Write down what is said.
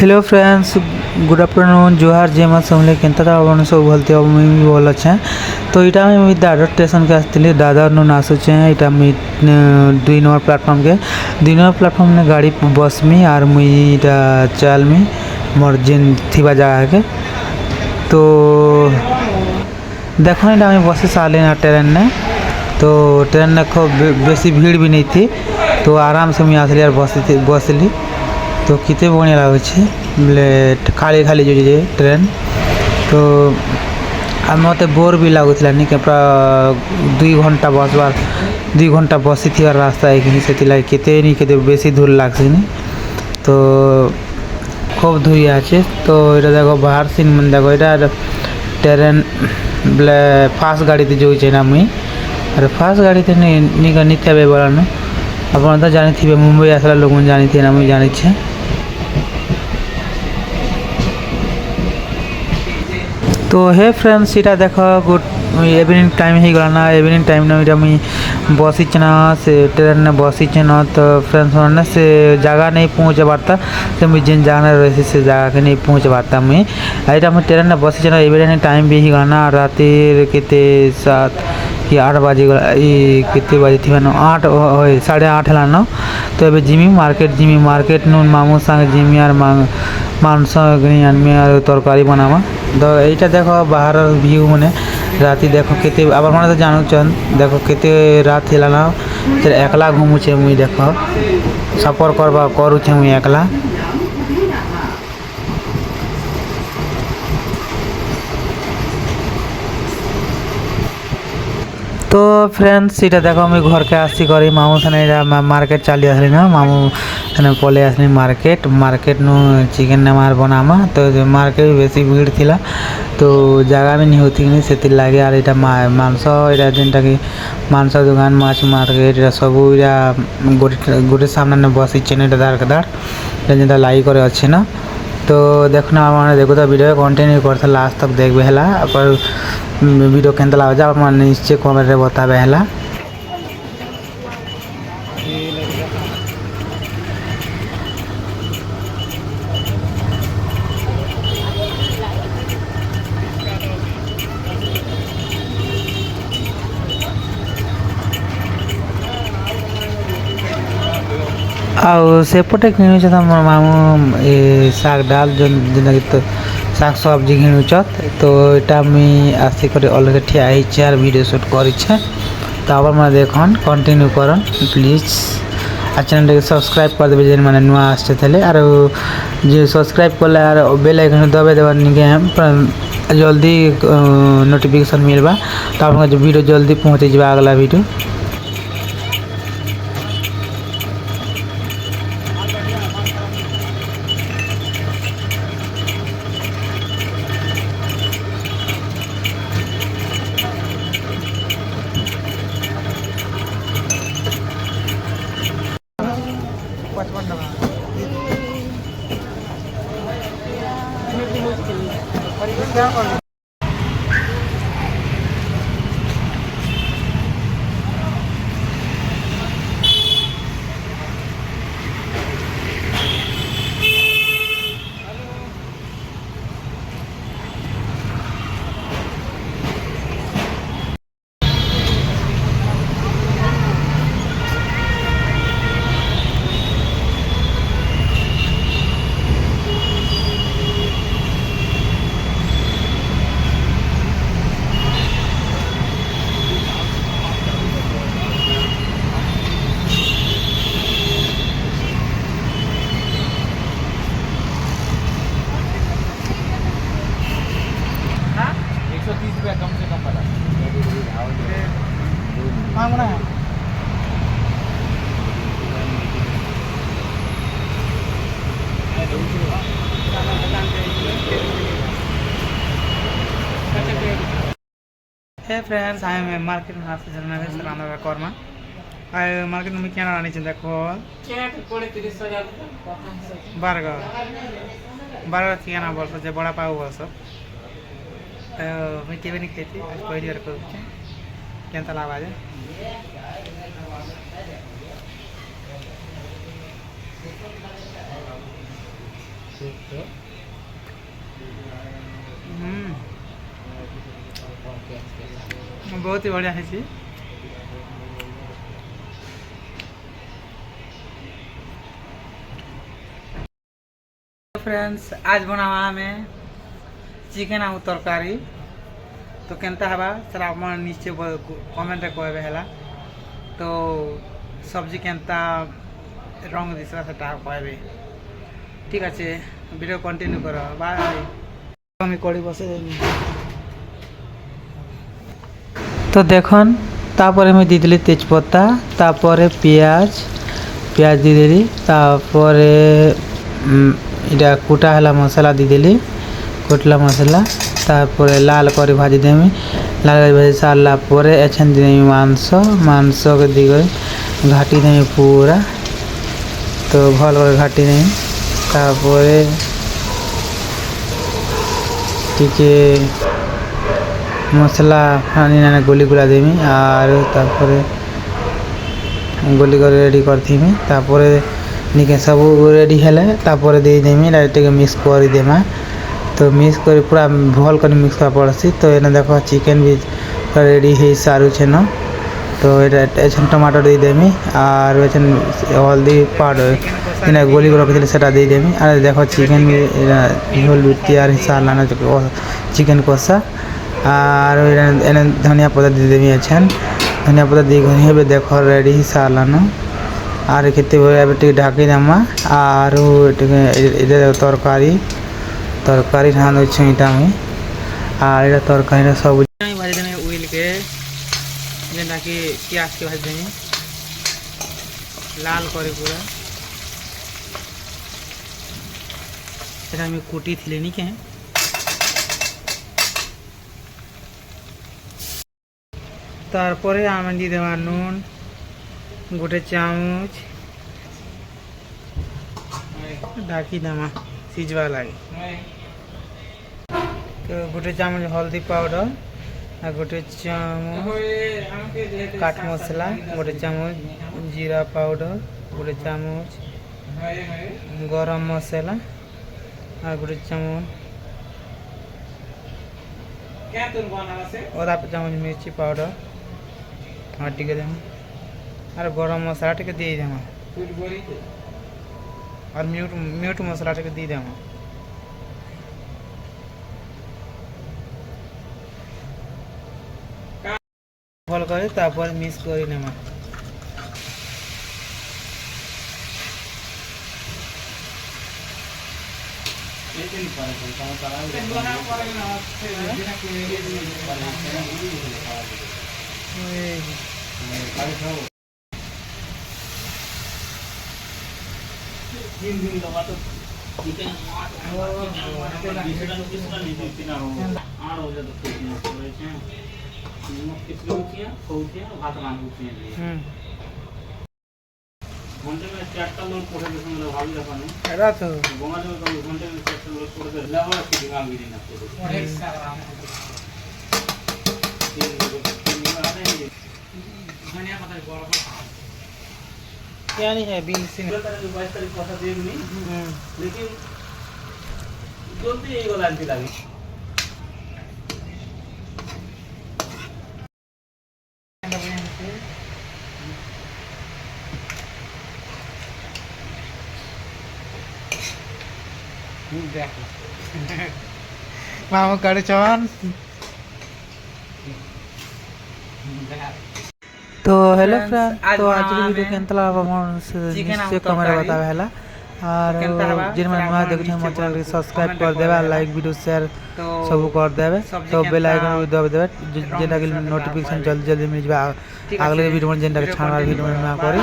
Hello friends, good afternoon, जोहार जय माँ समले केनता आपन सब भलते अब मुई भी भल अच्छे। तो इटा मुई दादर स्टेशन के आसती दादर नु आसुचे इटा मुई 2 नंबर प्लाटफर्म के 2 नंबर प्लाटफर्म ने गाड़ी बस में और मुई इटा चल में मोर जेन थिबा जगह के। तो देखो इटा मुई बस साले ना ट्रेन ने। तो ट्रेन ने खूब बेसी भीड़ भी नहीं थी, तो आराम से मुई आसली और बसली। तो कितने बढ़िया लगुचे बोले खाली खाली जो ट्रेन। तो मत बोर भी लगुला नहीं कि पूरा 2 घंटा बस बार 2 घंटा बसी थी रास्ता एक से केते नहीं केते बेसी दूर लगसी नहीं। तो खूब धुई आचे। तो ये देखो बाहर सीन मन देखो ये ट्रेन बोले फास्ट गाड़ी जो ना मुई अरे फास्ट गाड़ी नहीं थे बड़ा न आप तो जानी थी मुंबई आसला लोग जानी थी ना मुई जानी छे। तो हे फ्रेंड्स इटा देख गुड इवनिंग टाइम हो गला इवनिंग टाइम ना इटा मुई बसीचे ना से ट्रेन ने बसीचे ना। तो फ्रेंड्स मैंने से जगह नहीं पहुँचे पारता से मुझे जिन जाना रही से जगह के नहीं पहुँचे पारता मुई इटा मुई ट्रेन ने बसीचे ना इवनिंग टाइम भी हो गला राति के 7 कि 8 बजे कितने बजे थी मैंने 8 8:30 है ना। तो ये जिमी मार्केट नु मामू संग जिमी और मांस आनमी और तरकारी बनावा। तो यहाँ देखो बाहर व्यू मैंने राति देखो केते अब मैंने तो जानू चंद देखो केते रात है ना एकला घूमुचे मुई देखो सफर करुचे मुई एकला। तो फ्रेंड्स इटा देखो मुई घर के आसी करी मामू से मार्केट चली आसली ना मामू से पले आसली मार्केट नु चिकेन ने मार बनामा। तो मार्केट भी बेसी भीड़ थिला तो जगह भी नहीं होती नहीं से लगे और इटा मांस इटा जेनटा कि मांस दुकान माछ मार्केट इटा सब इटा गोटे सामने ने बस इच्छे ना दाड़ के दाड़ जेनटा लाई करे अच्छे ना। तो देखना मैंने देखो तो वीडियो कंटिन्यू कर लास्ट तक देखबे है पर वीडियो केंता लगे आप निश्चय कमेंट रे बताबे है। आउ सेपटे किणुच मामू शाग डाल जेना तो शाग सब्जी घिणुचत। तो इटा मुई आसिक अलग ठिया और वीडियो शूट कर। तो आप मैं देखन कंटिन्यू करन प्लीज आ चैनल सब्सक्राइब कर देवे जेन मैंने नुआ आसते थे और जो सब्सक्राइब कले और बेल आइकन दबे देवा निके जल्दी नोटिफिकेशन मिलवा। तो आप वीडियो जल्दी पहुँची जावा अगला वीडियो। कम से कम बता मांगना है। Hey friends I am market में आपसे चलना है सराना का कर्मा आई मार्केट में क्या आनी चाहिए देखो क्या कोड़े 30,000 बारह क्या ना बोल सकते बड़ा पाव बोल सब। तो मैं केवे नहीं खेती आज पहली बार करूँ क्या लाभ आज बहुत ही बढ़िया है जी। फ्रेंड्स आज बनावा हमें चिकेन आउ तरकारी तो केनता हवा सर आप नीचे कमेंट कहबे है तो सब्जी केनता रंग दिसला सेटा कहबे ठीक अच्छे वीडियो कंटिन्यू कर बाय আমি কড়ি বসে দেই তো দেখুন তারপরে আমি দিয়ে দিলি তেজপাতা তারপরে পেঁয়াজ দিয়ে দিলি তারপরে এটা কুটা হলা মশলা দিয়ে দিলি কুটলা মশলা তারপরে লাল করে ভাজি দেমি লাল করে ভাজি সারলা পরে এছান দেমি মাংসকে দিয়ে ঘাটি দেমি পুরা তো ভালো করে ঘাটি দেমি তারপরে টিকে মশলা পানি না গুলিগুলা দেমি আর তারপরে গুলি করে রেডি করথিমি তারপরে নিকে सब रेडी हेले तापर दे देमी डायरेक्ट मिक्स कर देमा तो मिक्स कर पूरा भल कर मिक्स कर पड़सी तो एने देखो चिकेन भी रेडी है सारू छेन तो एछन टमाटर दे देमी और एछन हल्दी पाउडर इना गोली को रखिले सेटा दे देमी और देखो चिकेन भी झोल भी तैयार हिसाब लाना चिकेन कषा और एने धनिया पत्ता दे देमी एछन धनिया पत्ता दी घनी देखो रेडी हिसाब लाना আর খেতে এবার ঢাকি দেমা আর এটা তরকারি রান হচ্ছে এটা আমি আর এটা তরকারিটা সব আমি ভাজি দেবো উইলকে যেটাকে পেঁয়াজকে ভাজি দেবো লাল করে পুরা এটা আমি কুটি থিলে নিকে তারপরে আমি দিয়ে দেবো নুন गोटे चामच ढाकी देमा सिझवा लगे तो गोटे चामच हल्दी पाउडर और गोटे चामच काट मसला गोटे चामच जीरा पाउडर गोटे चामच गरम मसला और गोटे चामच आधा चामच मिर्ची पाउडर और टिके देमा और गरम मसला टे दी देमा और म्यूट मसला टे दी देमा भल कर तापर मिक्स कर नेमा घंटे में 4टा लोड पड़े मतलब भाभी जापाने एरा तो गोमा में घंटे में 4टा लोड पड़े लेवल की दिमाग भी ना तो एक सारा धनिया पत्ता बड़ा क्या नहीं है बीन से 22 तारीख पता दे नहीं लेकिन जल्दी ये वाला आंटी लगी मामू कर चौन तो हेलो फ्रेंड तो आज की वीडियो केनता लगा निश्चय कमेंट बतावे हला और जिन मन नुआ देखु मोर चैनल के सब्सक्राइब कर देबे लाइक वीडियो शेयर सब कर देबे तो बेल आइकन भी दबा देबे जेना कि नोटिफिकेशन जल्दी मिल जाबे अगले वीडियो में जेना छाड़वा वीडियो में ना करी।